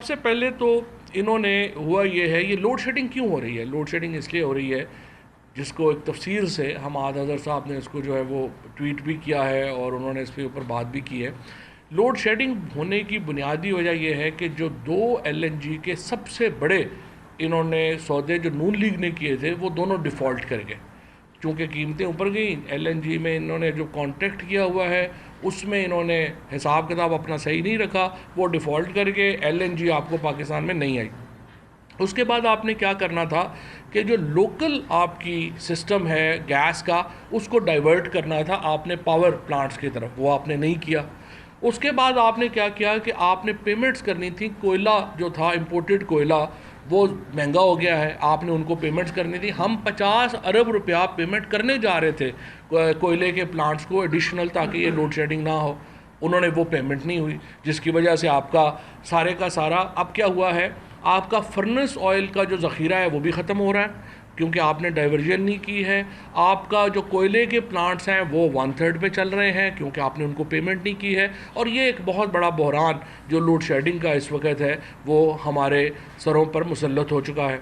सबसे पहले तो इन्होंने हुआ ये है, ये लोड शेडिंग क्यों हो रही है? लोड शेडिंग इसलिए हो रही है, जिसको एक तफसीर से हम हज़र साहब ने इसको जो है वो ट्वीट भी किया है और उन्होंने इसके ऊपर बात भी की है। लोड शेडिंग होने की बुनियादी वजह यह है कि जो दो एलएनजी के सबसे बड़े इन्होंने सौदे जो नून लीग ने किए थे वो दोनों डिफ़ॉल्ट कर गए। चूँकि कीमतें ऊपर गई, एलएनजी में इन्होंने जो कॉन्ट्रैक्ट किया हुआ है उसमें इन्होंने हिसाब किताब अपना सही नहीं रखा, वो डिफ़ॉल्ट करके एलएनजी आपको पाकिस्तान में नहीं आई। उसके बाद आपने क्या करना था कि जो लोकल आपकी सिस्टम है गैस का उसको डाइवर्ट करना था आपने पावर प्लांट्स की तरफ, वो आपने नहीं किया। उसके बाद आपने क्या किया कि आपने पेमेंट्स करनी थी, कोयला जो था इंपोर्टेड कोयला वो महंगा हो गया है, आपने उनको पेमेंट्स करनी थी। हम 50 अरब रुपया पेमेंट करने जा रहे थे कोयले के प्लांट्स को एडिशनल, ताकि ये लोड शेडिंग ना हो। उन्होंने वो पेमेंट नहीं हुई, जिसकी वजह से आपका सारे का सारा अब क्या हुआ है, आपका फर्नेस ऑयल का जो ज़ख़ीरा है वो भी ख़त्म हो रहा है क्योंकि आपने डाइवर्जन नहीं की है। आपका जो कोयले के प्लांट्स हैं वो 1/3 पे चल रहे हैं क्योंकि आपने उनको पेमेंट नहीं की है। और ये एक बहुत बड़ा बहरान जो लोड शेडिंग का इस वक्त है वो हमारे सरों पर मुसल्लत हो चुका है।